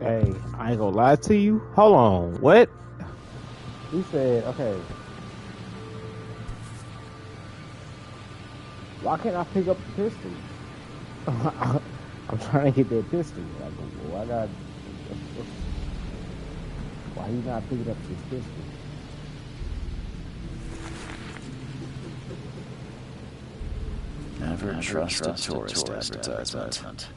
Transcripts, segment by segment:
Hey, I ain't gonna lie to you. Hold on, what? He said, okay. Why can't I pick up the pistol? I'm trying to get that pistol. Like, well, why he not picking up his pistol? Never trust a tourist advertisement.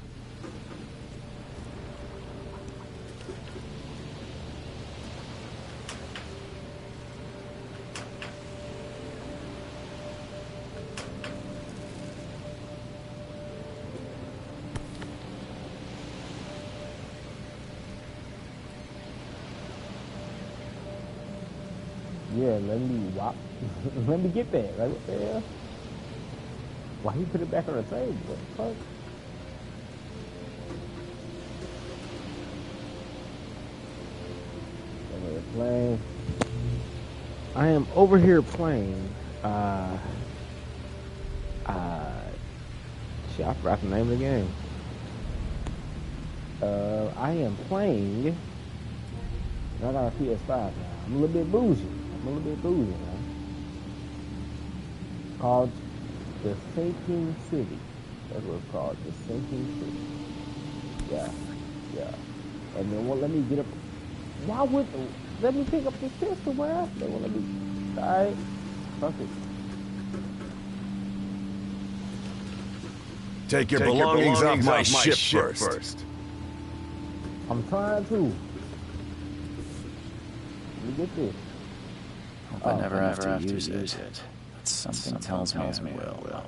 Yeah, let me let me get that. Like, what the hell? Why he put it back on the table? What the fuck? Playing. I am over here playing. Shit, I forgot the name of the game. I am playing. I got a PS5 now. I'm a little bit bougie. Man. Called The Sinking City. That's what it's called. The Sinking City. Yeah. And they won't let me get up. Why would they let me pick up this pistol, man? They won't let me. Alright. Fuck it. Take your belongings off my ship first. I'm trying to. Let me get this. Hope I never have to use it. But something tells me I will.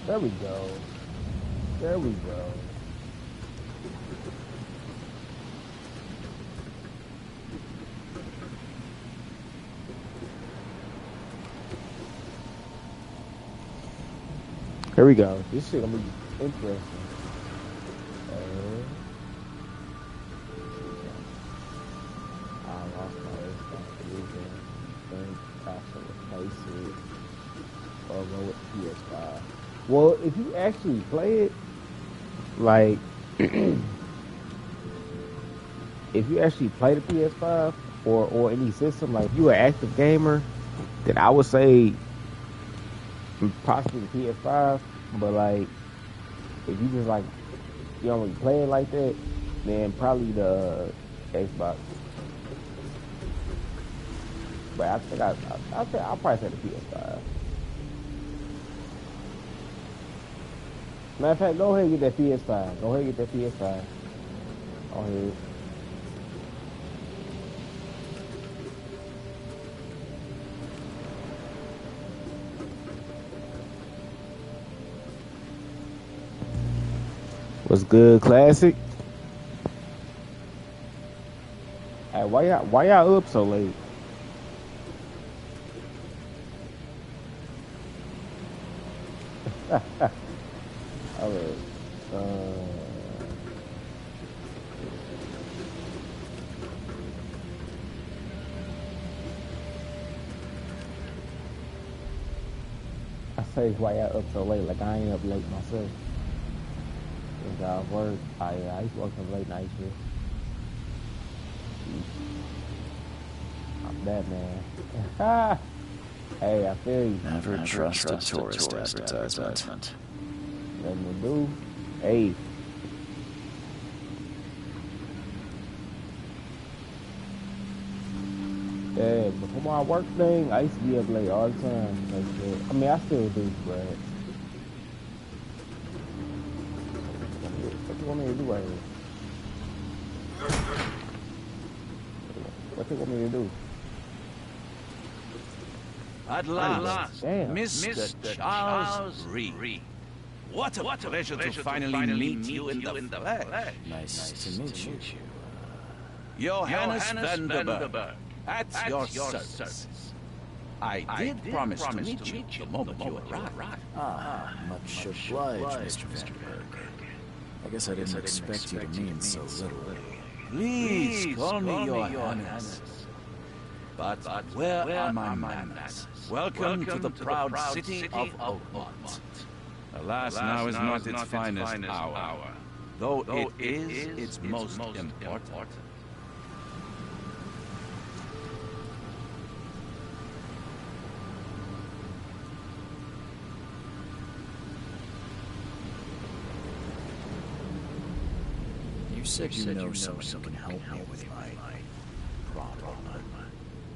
There we go. Here we go. This shit gonna be interesting. I lost my responsibility. Think I should replace it or go with PS5. Well, if you actually play it, like, if you actually play the PS5 or any system, like, if you're an active gamer, then I would say possibly the PS5, but like if you just like you don't really play it like that, then probably the Xbox. But I think I'll probably say the PS5. Matter of fact, go ahead and get that PS5. Go ahead and get that PS5. Go ahead. What's good, classic? Hey, why y'all up so late? Alright. I say why y'all up so late? Like I ain't up late myself. Cause I work. I used to work some late night shit. I'm that man. Hey, I feel you. Never trust a tourist advertisement. Nothing to do. Hey. Yeah, before my work thing, I used to be up late all the time. Like, I mean, I still do, but what you want me to do right here? What you want me to do? At last, Damn. Mr. Charles Reed. What a pleasure to finally meet you in the flesh. Nice to meet you. Johannes Vanderberg, at your service. I did promise to meet you the moment you arrived. Much obliged, Mr. Vanderberg. I guess I didn't expect you to mean so literally. Please call me Johannes. But where are my manners? Welcome to the proud city of Oakmont. Alas, now is not its finest hour, though it is its most important. You said you know someone who can help me with my problem.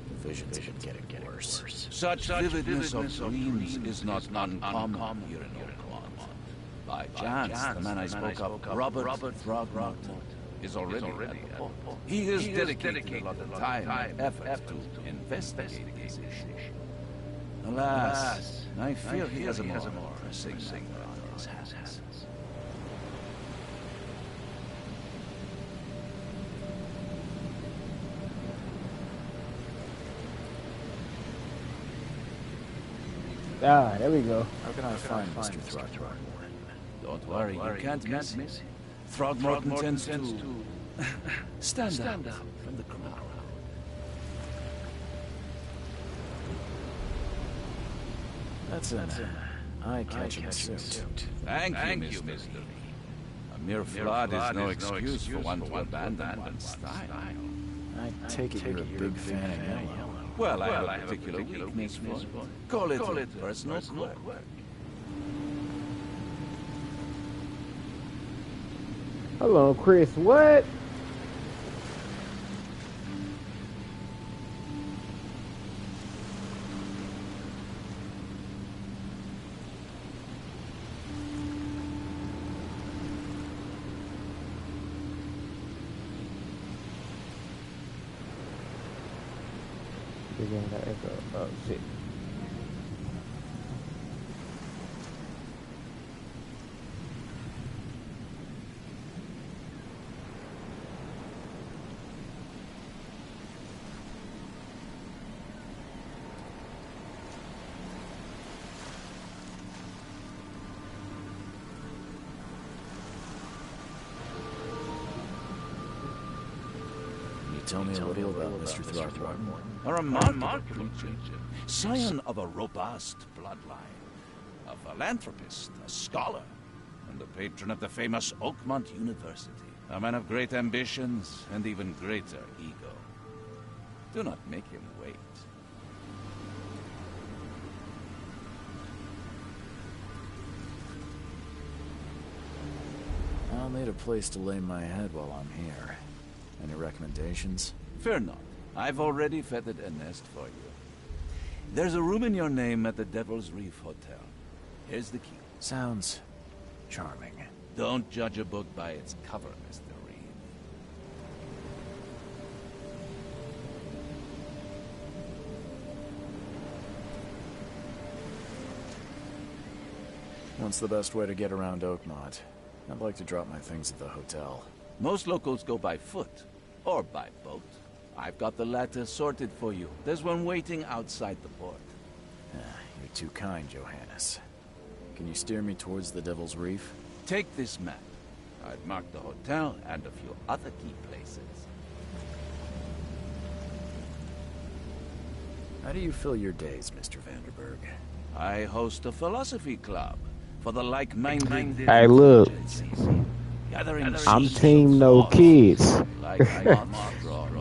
The visions have been getting worse. Such vividness of dreams is not uncommon here in Oakmont. By chance, the man I spoke of, Robert Throgmorton, is already at the port. He has dedicated a lot of time and effort to investigate this issue. Alas, I fear he has a more pressing matter on his hands. Ah, there we go. How can I find Mr. Throgmorton? Don't worry, you can't miss him. Throgmorton tends to stand out from the crowd. That's an eye-catching suit. Thank you, Mr. Lee. A mere flood is no excuse for one to abandon one's style. I take it you're a big fan of yellow. Well, I have a particular weakness for it. Call it a personal quirk. Hello, Chris. What? That echo. Oh shit. Tell me a little about Mr. Throgmorton. A remarkable creature, scion of a robust bloodline, a philanthropist, a scholar, and the patron of the famous Oakmont University. A man of great ambitions and even greater ego. Do not make him wait. I'll need a place to lay my head while I'm here. Any recommendations? Fear not. I've already feathered a nest for you. There's a room in your name at the Devil's Reef Hotel. Here's the key. Sounds charming. Don't judge a book by its cover, Mr. Reed. What's the best way to get around Oakmont? I'd like to drop my things at the hotel. Most locals go by foot, or by boat. I've got the latter sorted for you. There's one waiting outside the port. You're too kind, Johannes. Can you steer me towards the Devil's Reef? Take this map. I've marked the hotel and a few other key places. How do you fill your days, Mr. Vanderberg? I host a philosophy club for the like-minded. Hey, look. Gathering I'm team no kids. like You know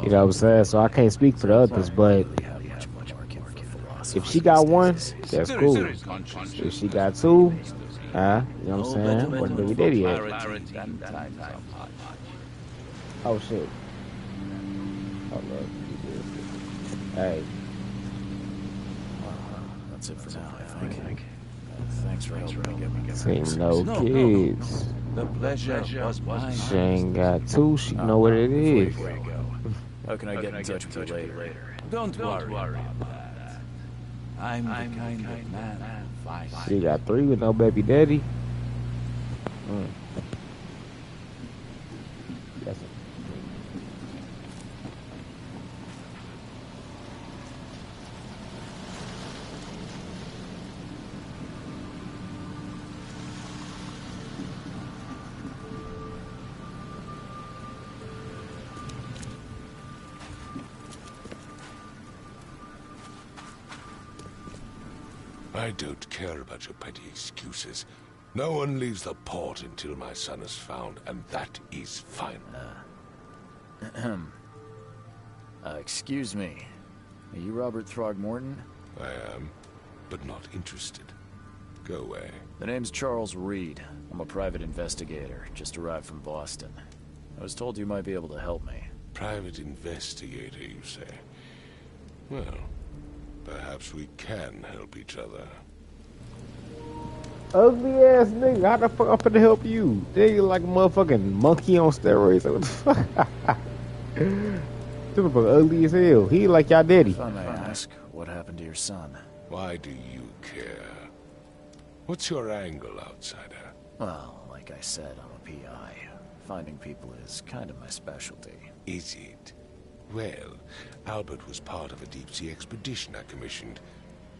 what I'm saying? So I can't speak for the others, but if she got one, that's cool. If she got two, you know what I'm saying? What baby daddy at? Oh shit. Oh look. Hey. That's it for now, I think. Thanks for helping me get Team no kids. The pleasure was mine. She ain't got two, she know what it is. Before you go, how can I get in touch with you later? Don't worry about that. I'm the kind of man who finds. She got three with no baby daddy. Yes, sir. I don't care about your petty excuses. No one leaves the port until my son is found, and that is final. Excuse me. Are you Robert Throgmorton? I am, but not interested. Go away. The name's Charles Reed. I'm a private investigator, just arrived from Boston. I was told you might be able to help me. Private investigator, you say? Well, perhaps we can help each other. Ugly ass nigga, how the fuck I'm finna help you? They like a motherfucking monkey on steroids. What the fuck? This motherfucker ugly as hell. He like y'all daddy. If I may ask, what happened to your son? Why do you care? What's your angle, outsider? Well, like I said, I'm a PI. Finding people is kind of my specialty. Is it? Well, Albert was part of a deep-sea expedition I commissioned.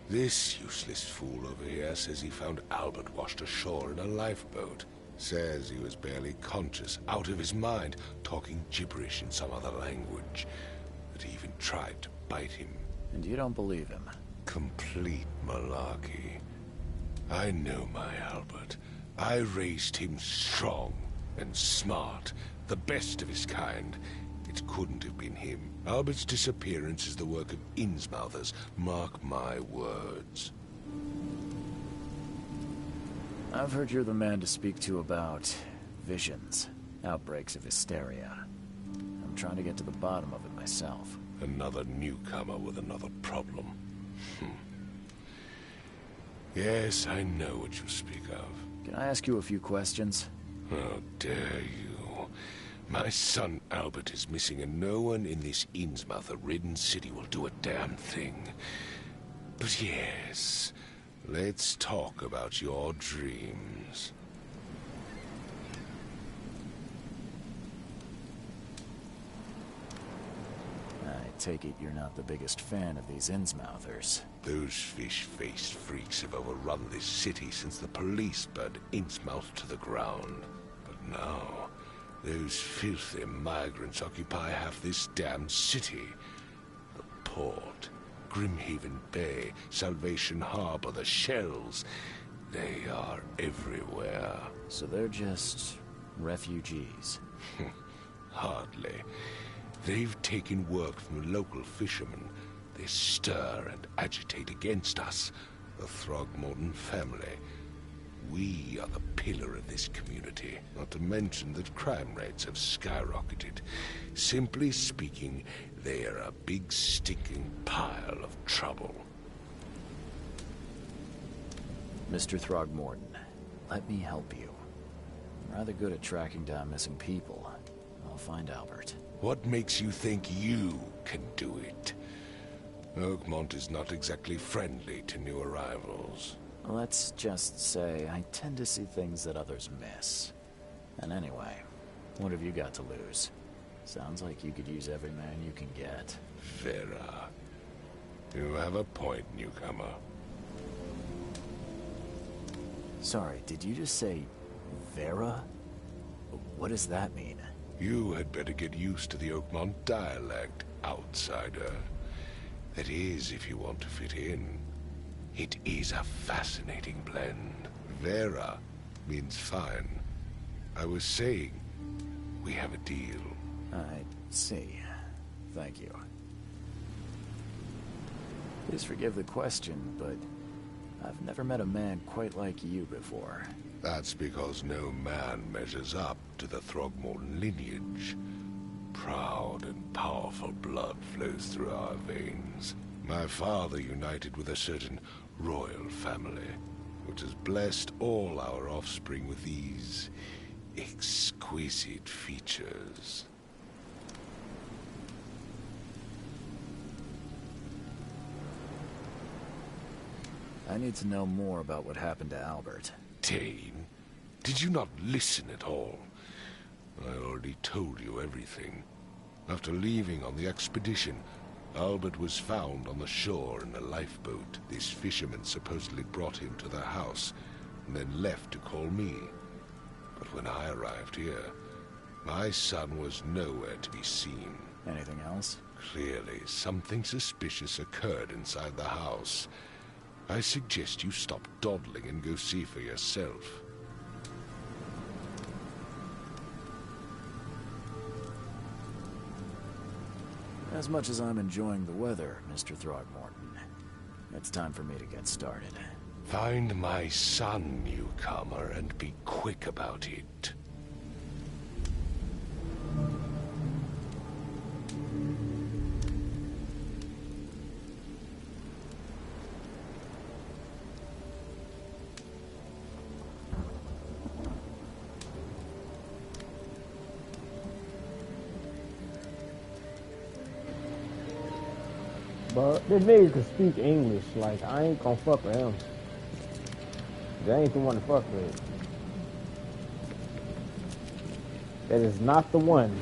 This useless fool over here says he found Albert washed ashore in a lifeboat. Says he was barely conscious, out of his mind, talking gibberish in some other language. That he even tried to bite him. And you don't believe him? Complete malarkey. I know my Albert. I raised him strong and smart, the best of his kind. It couldn't have been him. Albert's disappearance is the work of Innsmouthers. Mark my words. I've heard you're the man to speak to about visions, outbreaks of hysteria. I'm trying to get to the bottom of it myself. Another newcomer with another problem. Yes, I know what you speak of. Can I ask you a few questions? How dare you? My son Albert is missing, and no one in this Innsmouther-ridden city will do a damn thing. But yes, let's talk about your dreams. I take it you're not the biggest fan of these Innsmouthers. Those fish-faced freaks have overrun this city since the police burned Innsmouth to the ground. But now, those filthy migrants occupy half this damned city. The port, Grimhaven Bay, Salvation Harbor, the shells. They are everywhere. So they're just refugees. Hardly. They've taken work from the local fishermen. They stir and agitate against us, the Throgmorton family. We are the pillar of this community, not to mention that crime rates have skyrocketed. Simply speaking, they are a big stinking pile of trouble. Mr. Throgmorton, let me help you. I'm rather good at tracking down missing people. I'll find Albert. What makes you think you can do it? Oakmont is not exactly friendly to new arrivals. Let's just say I tend to see things that others miss. And anyway, what have you got to lose? Sounds like you could use every man you can get. Vera. You have a point, newcomer. Sorry, did you just say Vera? What does that mean? You had better get used to the Oakmont dialect, outsider. That is, if you want to fit in. It is a fascinating blend. Vera means fine. I was saying, we have a deal. I see. Thank you. Please forgive the question, but I've never met a man quite like you before. That's because no man measures up to the Throgmorton lineage. Proud and powerful blood flows through our veins. My father united with a certain royal family, which has blessed all our offspring with these exquisite features. I need to know more about what happened to Albert. Dane, did you not listen at all? I already told you everything. After leaving on the expedition, Albert was found on the shore in a lifeboat. This fisherman supposedly brought him to their house, and then left to call me. But when I arrived here, my son was nowhere to be seen. Anything else? Clearly, something suspicious occurred inside the house. I suggest you stop dawdling and go see for yourself. As much as I'm enjoying the weather, Mr. Throgmorton, it's time for me to get started. Find my son, newcomer, and be quick about it. But this nigga can speak English. Like, I ain't gonna fuck with him. That ain't the one to fuck with. That is not the one.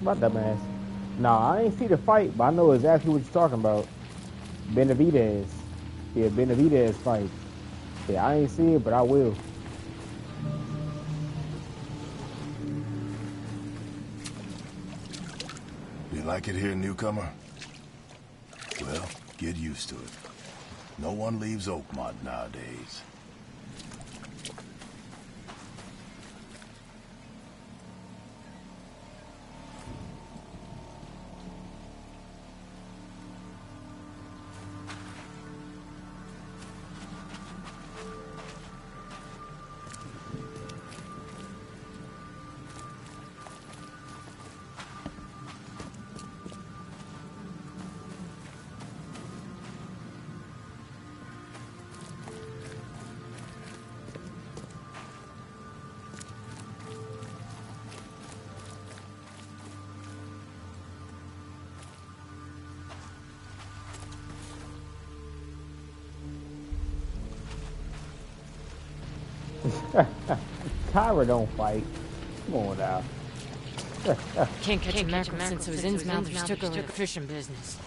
About that man. Nah, I ain't see the fight, but I know exactly what you're talking about. Benavidez. Yeah, Benavidez fight. Yeah, I ain't see it, but I will. You like it here, newcomer? Well, get used to it. No one leaves Oakmont nowadays. Kyra don't fight. Come on now. Can't catch a mackerel since those Innsmouthers took over the fishing business.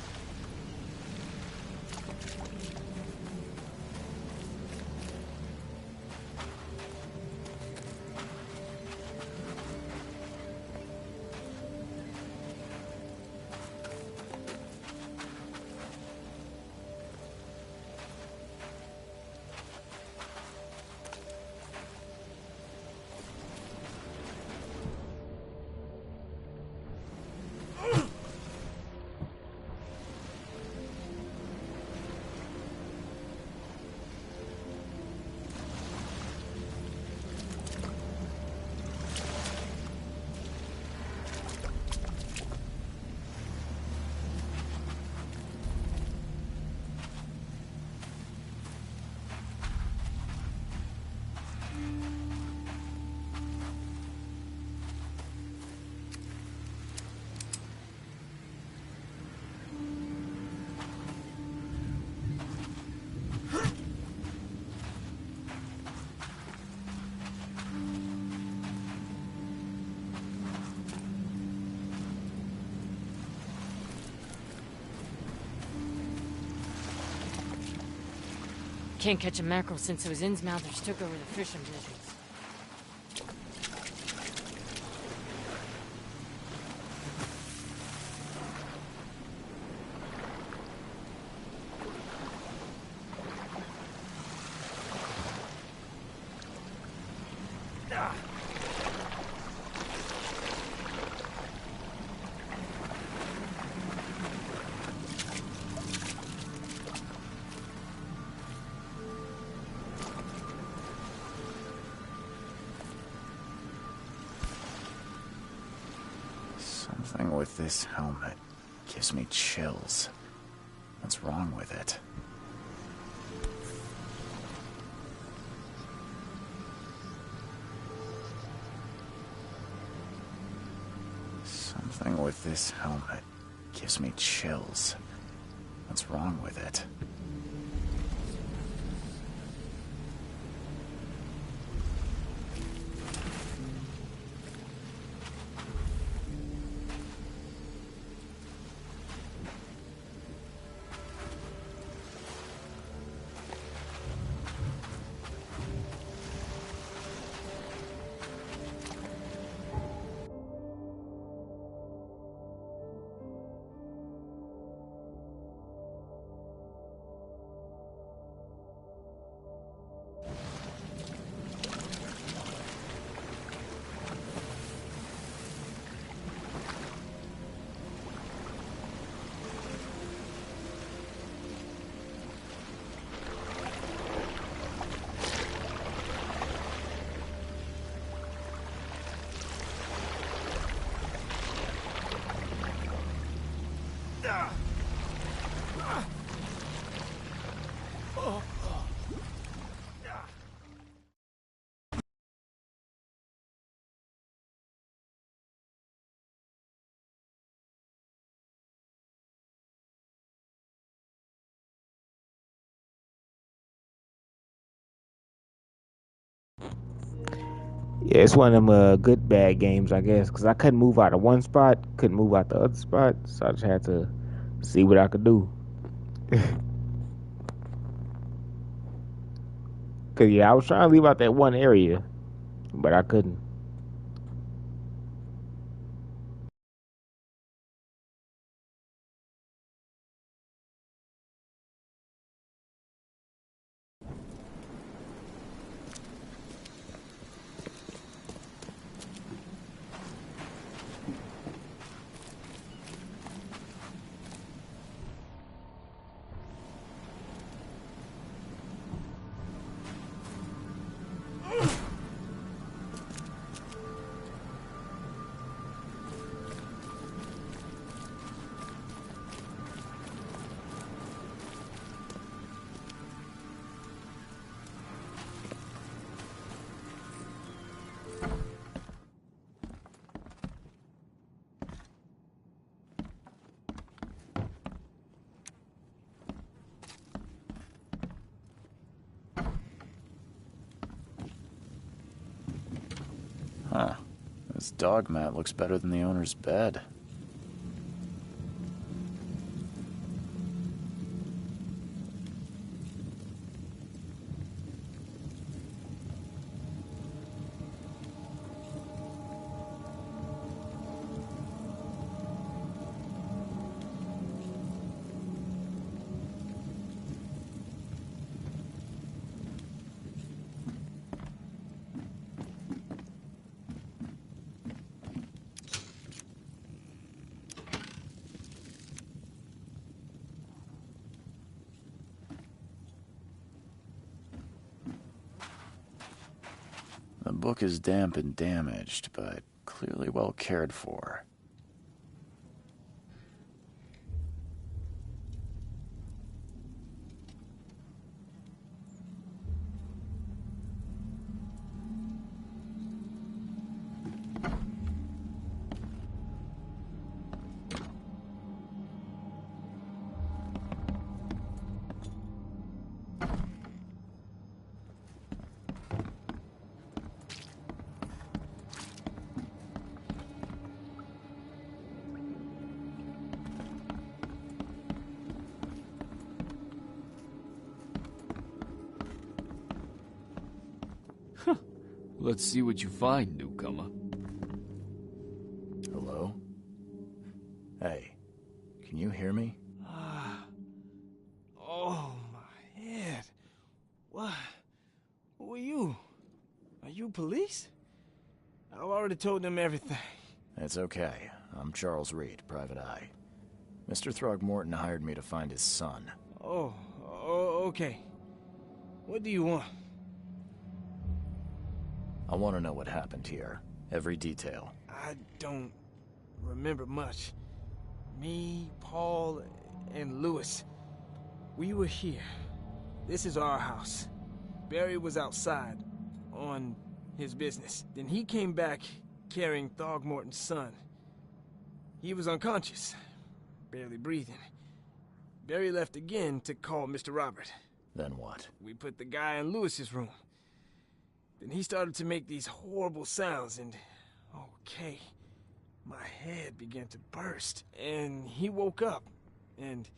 Can't catch a mackerel since those Innsmouthers took over the fishing business. Something with this helmet gives me chills. What's wrong with it? Something with this helmet gives me chills. What's wrong with it? Yeah, it's one of them good bad games, I guess, because I couldn't move out of one spot, couldn't move out the other spot, so I just had to see what I could do. Cause yeah, I was trying to leave out that one area, but I couldn't. Huh. This dog mat looks better than the owner's bed. The book is damp and damaged, but clearly well cared for. Let's see what you find, newcomer. Hello? Hey, can you hear me? Oh, my head. What? Who are you? Are you police? I've already told them everything. It's okay. I'm Charles Reed, Private Eye. Mr. Throgmorton hired me to find his son. Oh, okay. What do you want? I want to know what happened here. Every detail. I don't remember much. Me, Paul, and Lewis, we were here. This is our house. Barry was outside, on his business. Then he came back carrying Throgmorton's son. He was unconscious, barely breathing. Barry left again to call Mr. Robert. Then what? We put the guy in Lewis's room. Then he started to make these horrible sounds and... okay. My head began to burst. And he woke up. And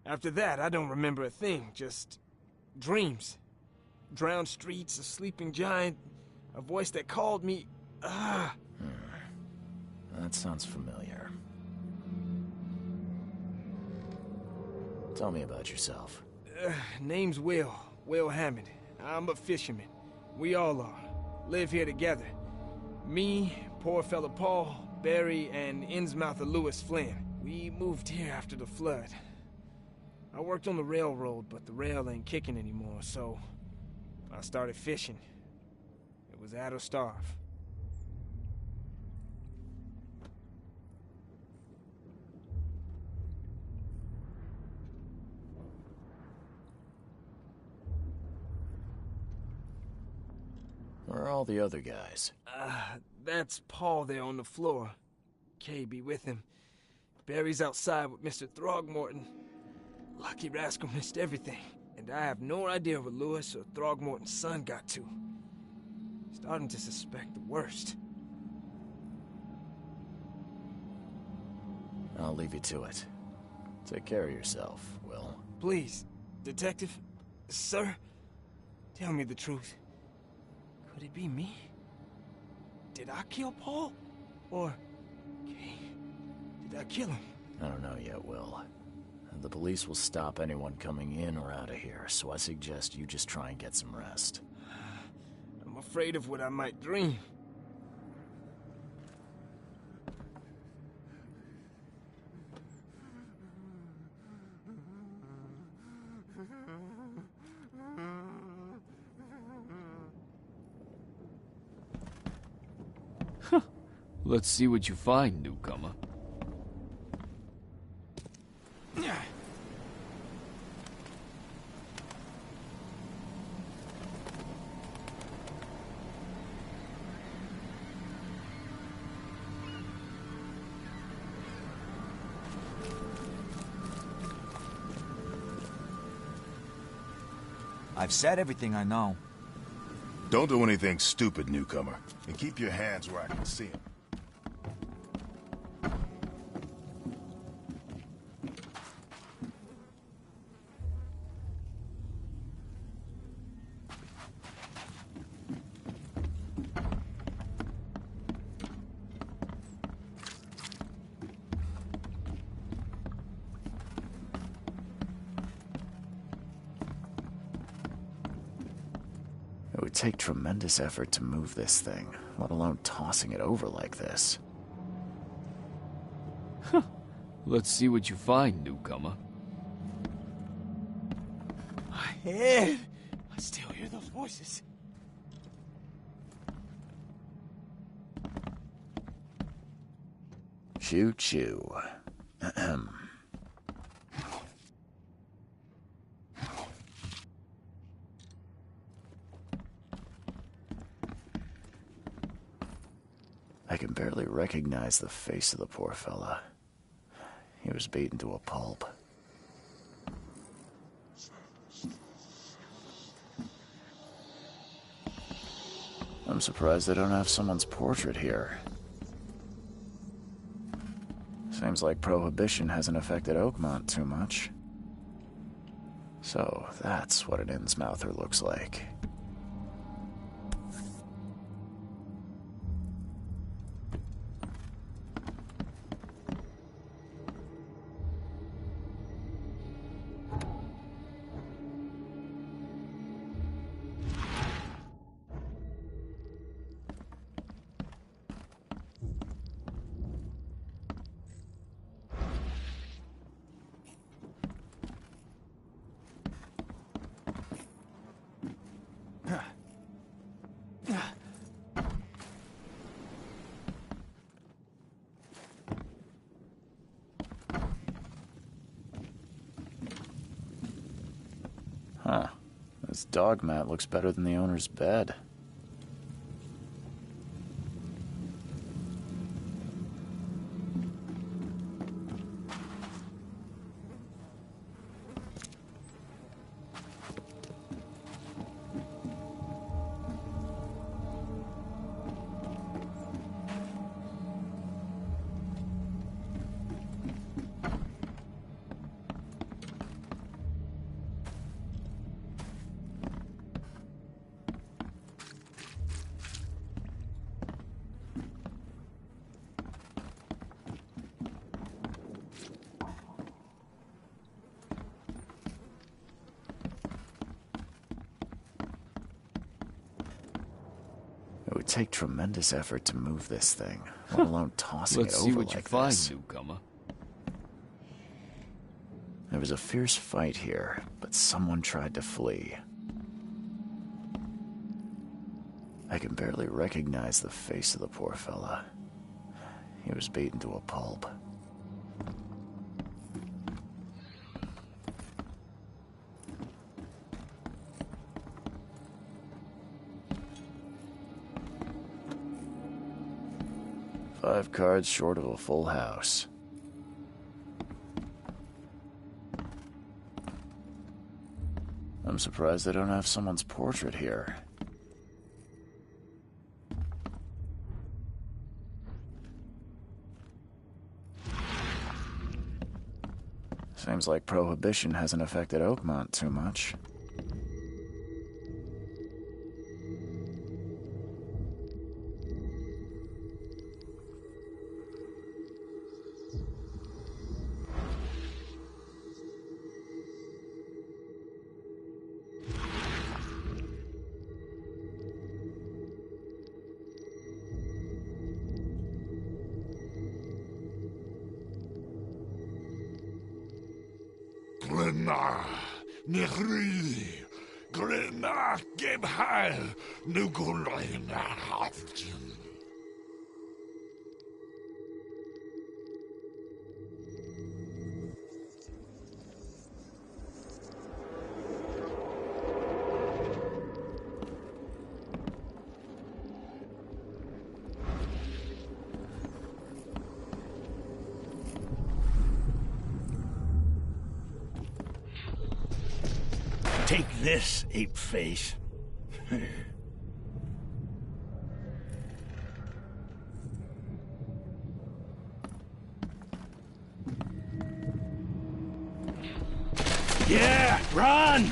after that, I don't remember a thing. Just dreams. Drowned streets, a sleeping giant, a voice that called me... That sounds familiar. Tell me about yourself. Name's Will Hammond. I'm a fisherman. We all are. Live here together. Me, poor fella Paul, Barry, and Innsmouther Lewis Flynn. We moved here after the flood. I worked on the railroad, but the rail ain't kicking anymore, so I started fishing. It was add or starve. Where are all the other guys? That's Paul there on the floor. Kay be with him. Barry's outside with Mr. Throgmorton. Lucky rascal missed everything. And I have no idea where Lewis or Throgmorton's son got to. Starting to suspect the worst. I'll leave you to it. Take care of yourself, Will. Please, Detective, sir, tell me the truth. Could it be me? Did I kill Paul? Or... okay, did I kill him? I don't know yet, Will. The police will stop anyone coming in or out of here, so I suggest you just try and get some rest. I'm afraid of what I might dream. Let's see what you find, newcomer. I've said everything I know. Don't do anything stupid, newcomer. And keep your hands where I can see them. It would take tremendous effort to move this thing, let alone tossing it over like this. Let's see what you find, newcomer. My head! I still hear those voices. Choo-choo. Ahem. I can barely recognize the face of the poor fella. He was beaten to a pulp. I'm surprised they don't have someone's portrait here. Seems like Prohibition hasn't affected Oakmont too much. So, that's what an Innsmouther looks like. This dog mat looks better than the owner's bed. It would take tremendous effort to move this thing, let alone tossing it Let's over see what like you find, this. newcomer. There was a fierce fight here, but someone tried to flee. I can barely recognize the face of the poor fella. He was beaten to a pulp. Five cards short of a full house. I'm surprised they don't have someone's portrait here. Seems like Prohibition hasn't affected Oakmont too much. Glenna, Nehri, Glenna, Gebhal, Nugulaina, Haftin. Take this, ape face. Yeah, run!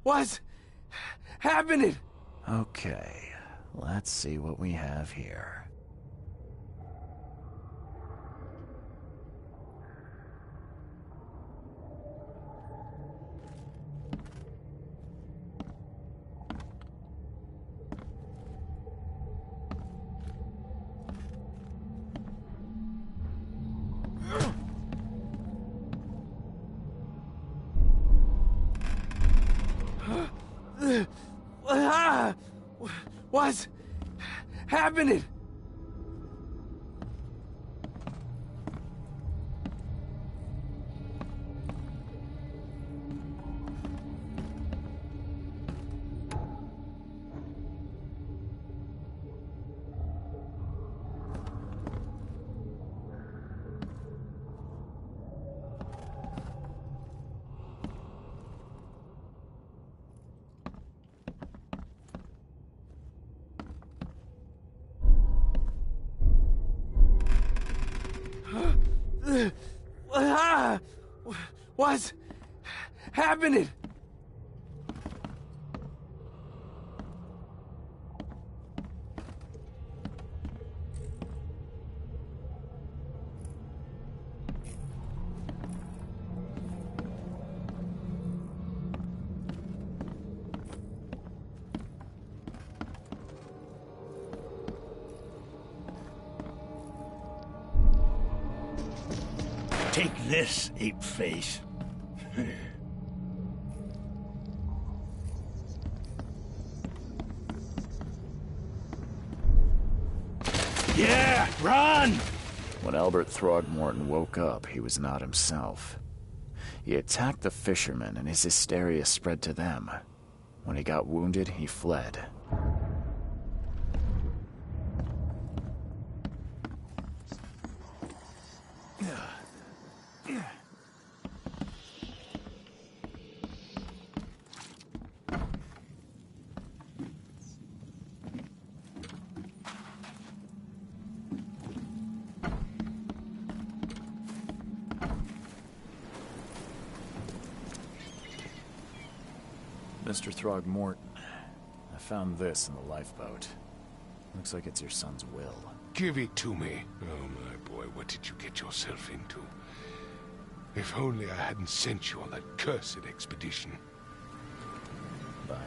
What's happening? Okay, let's see what we have here. What's happening? What's happening? Take this, ape face. Yeah, run! When Albert Throgmorton woke up, he was not himself. He attacked the fishermen, and his hysteria spread to them. When he got wounded, he fled. Mr. Throgmorton, I found this in the lifeboat. Looks like it's your son's will. Give it to me. Oh, my boy, what did you get yourself into? If only I hadn't sent you on that cursed expedition. Bye.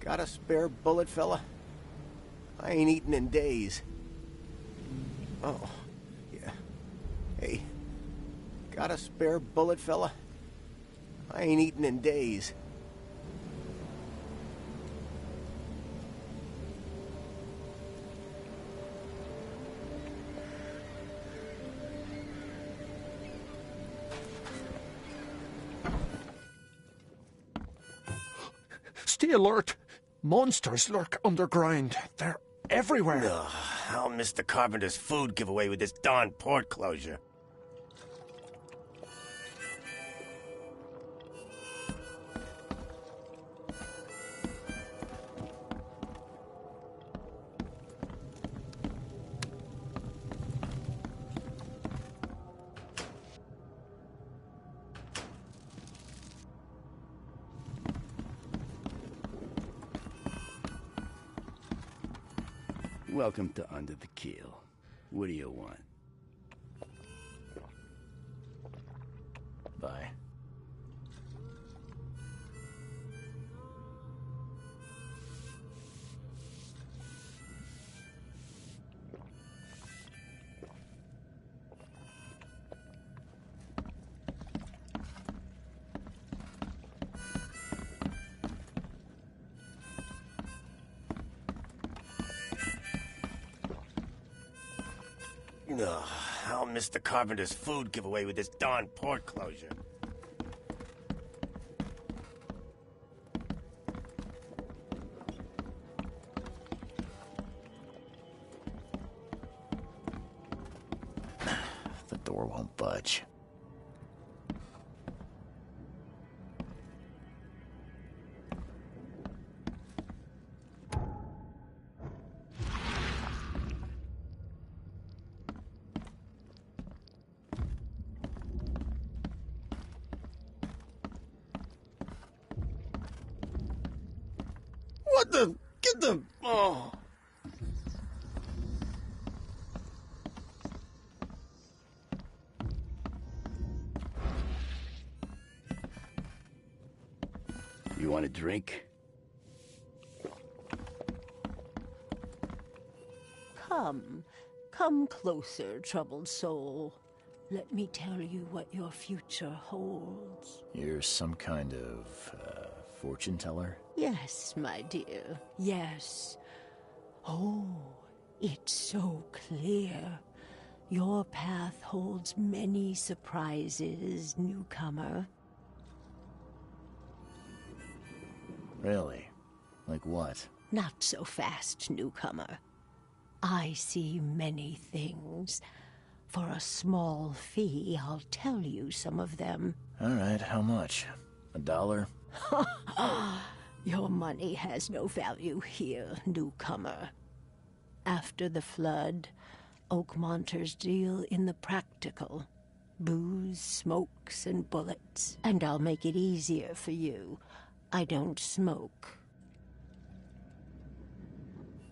Got a spare bullet, fella? I ain't eaten in days. Oh, yeah. Hey, Got a spare bullet, fella? I ain't eaten in days. Stay alert. Monsters lurk underground. They're everywhere. Ugh, I'll miss the carpenter's food giveaway with this darn port closure. Welcome to Under the Keel. What do you want? Bye. Ugh, I'll miss the carpenter's food giveaway with this darn port closure. The door won't budge. What the? Get the... Oh. You want a drink? Come closer, troubled soul. Let me tell you what your future holds. You're some kind of, fortune teller? Yes, my dear, yes. Oh, it's so clear. Your path holds many surprises, newcomer. Really? Like what? Not so fast, newcomer. I see many things. For a small fee, I'll tell you some of them. All right, how much? $1? Your money has no value here, newcomer. After the flood, Oakmonters deal in the practical. Booze, smokes, and bullets. And I'll make it easier for you. I don't smoke.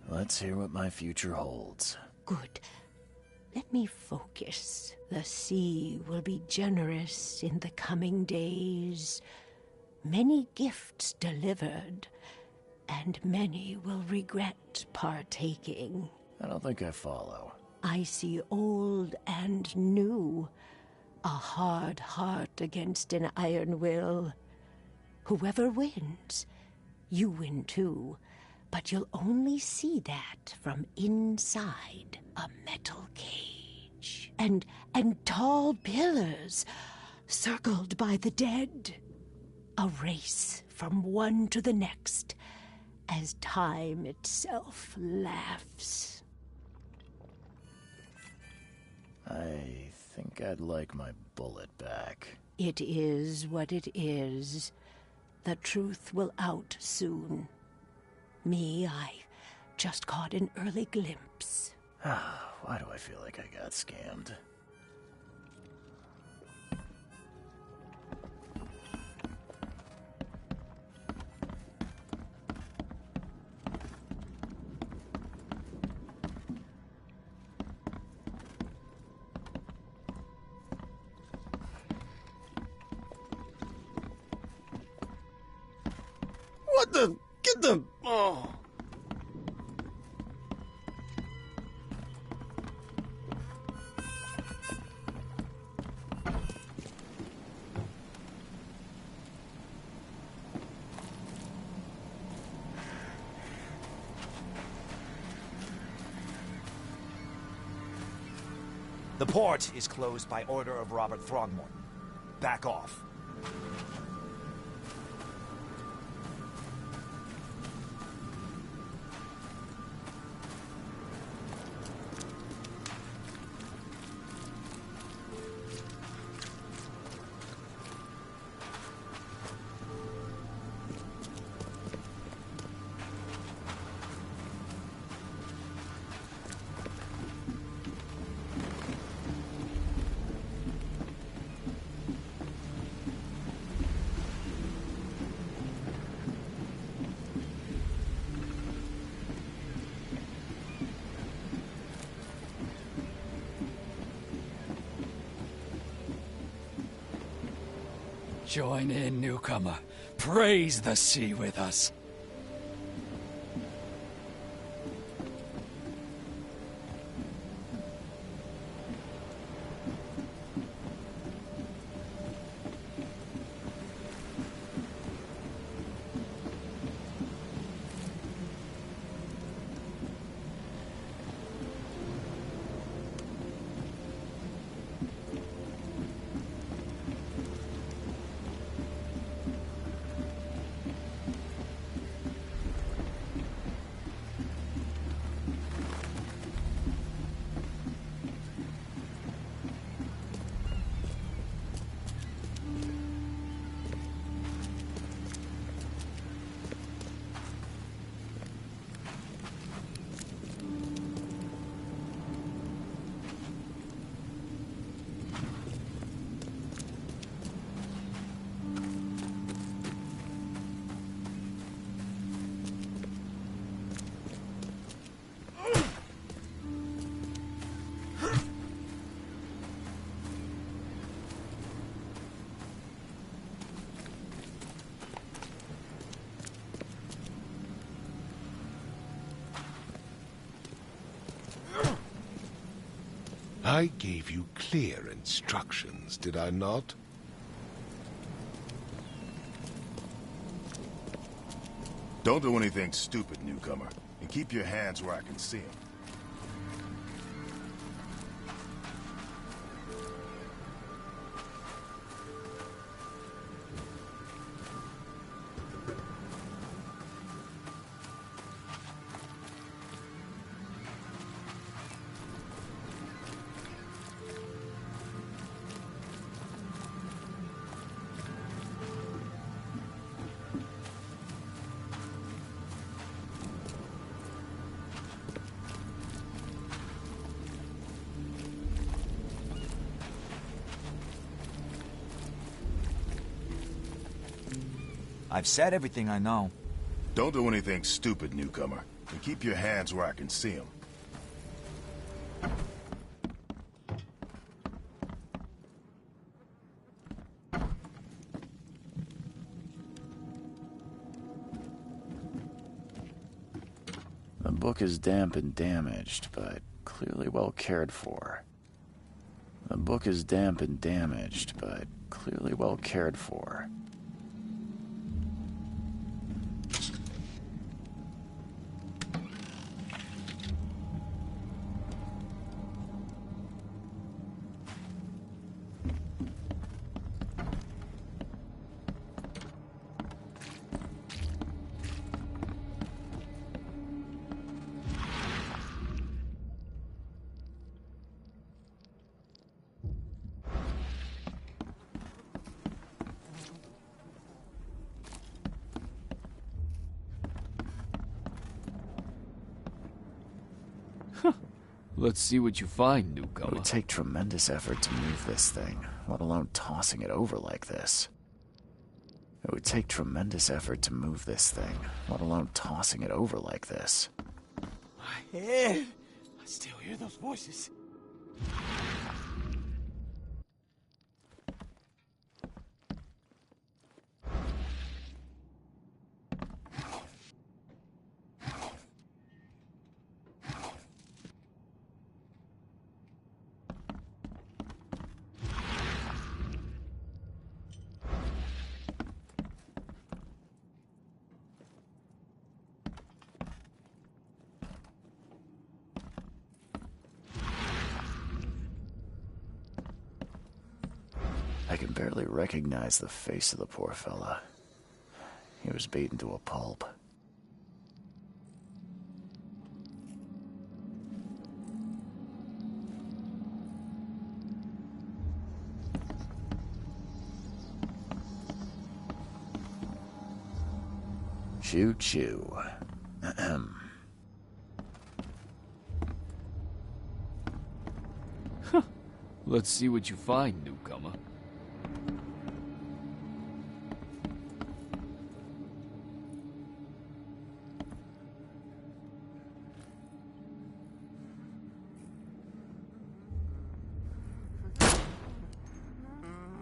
Let's hear what my future holds. Good. Let me focus. The sea will be generous in the coming days. Many gifts delivered, and many will regret partaking. I don't think I follow. I see old and new. A hard heart against an iron will. Whoever wins, you win too. But you'll only see that from inside a metal cage. And tall pillars circled by the dead. A race from one to the next as time itself laughs. I think I'd like my bullet back. It is what it is. The truth will out soon. Me, I just caught an early glimpse. Why do I feel like I got scammed? What the? Get the... Oh. The port is closed by order of Robert Throgmorton. Back off. Join in, newcomer. Praise the sea with us. I gave you clear instructions, did I not? Don't do anything stupid, newcomer. And keep your hands where I can see them. I've said everything I know. Don't do anything stupid, newcomer. And keep your hands where I can see them. The book is damp and damaged, but clearly well cared for. The book is damp and damaged, but clearly well cared for. Let's see what you find, It newcomer. would take tremendous effort to move this thing, let alone tossing it over like this. It would take tremendous effort to move this thing, let alone tossing it over like this. My head! I still hear those voices. can barely recognize the face of the poor fella. He was beaten to a pulp. Choo-choo. Ahem. Let's see what you find, newcomer.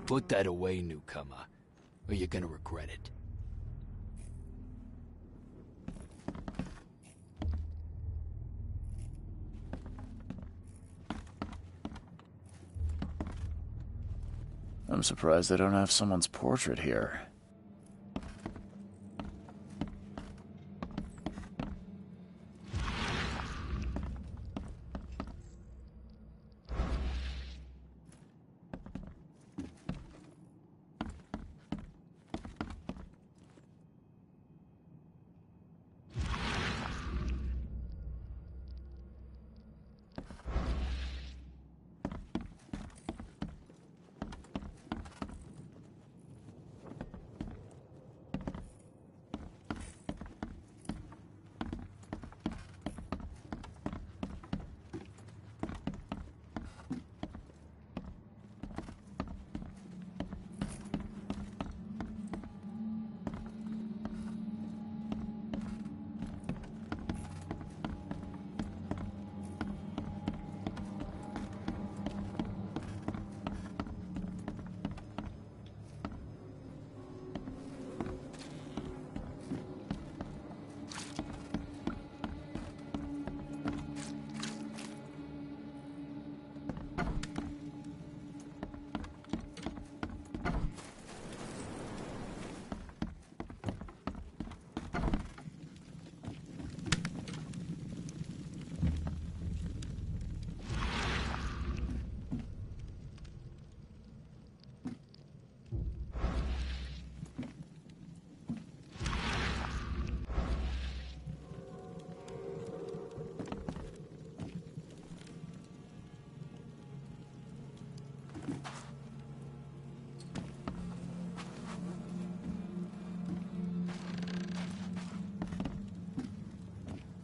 Put that away, newcomer, or you're gonna regret it. I'm surprised they don't have someone's portrait here.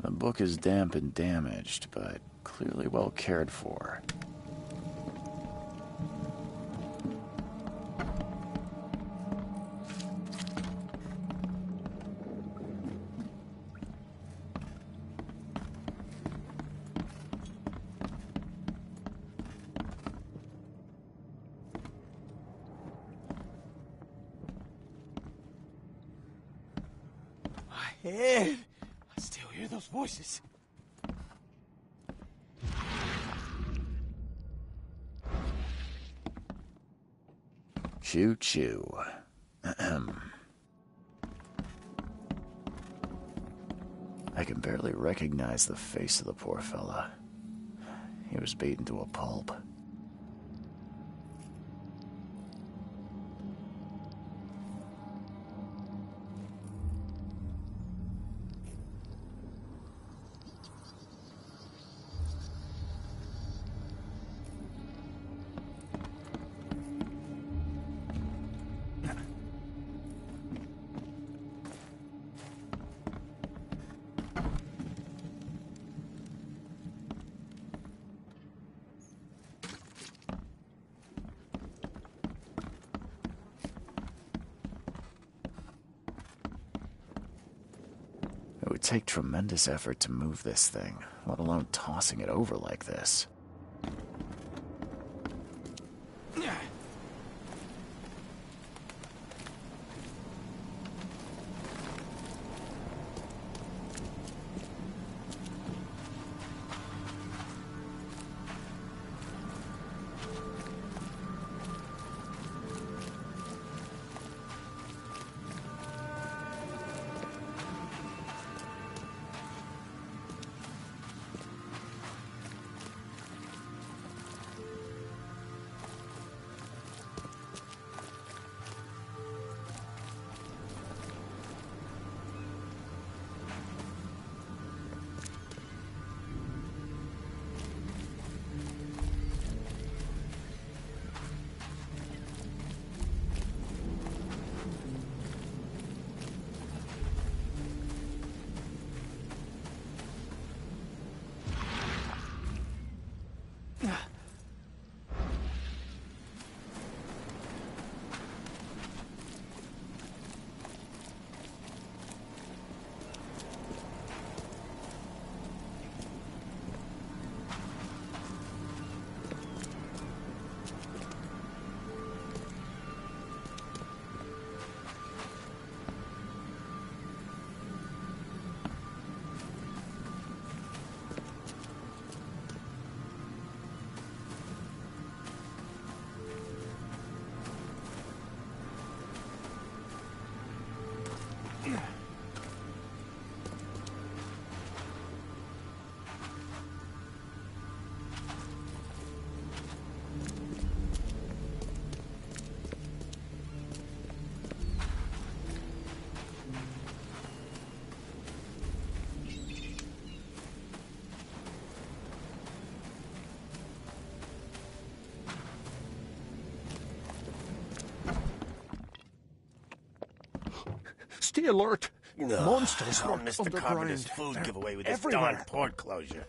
The book is damp and damaged, but clearly well cared for. My head! I still hear those voices. Choo-choo. Ahem. I can barely recognize the face of the poor fella. He was beaten to a pulp. It would take tremendous effort to move this thing, let alone tossing it over like this. Stay alert. No, Monsters I'll lurk miss the underground. carpenter's food They're giveaway with this everywhere. darn port closure.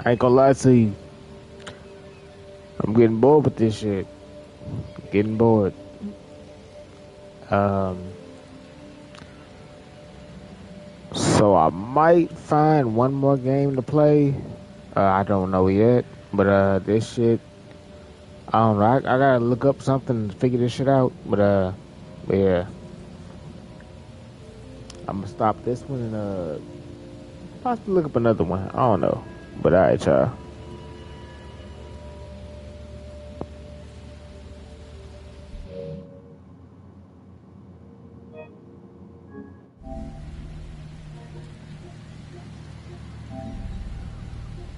I ain't gonna lie to you. I'm getting bored with this shit. Getting bored. So I might find one more game to play. I don't know yet, but this shit, I don't know. I gotta look up something to figure this shit out. But yeah, I'm gonna stop this one and possibly look up another one. I don't know. But alright, y'all.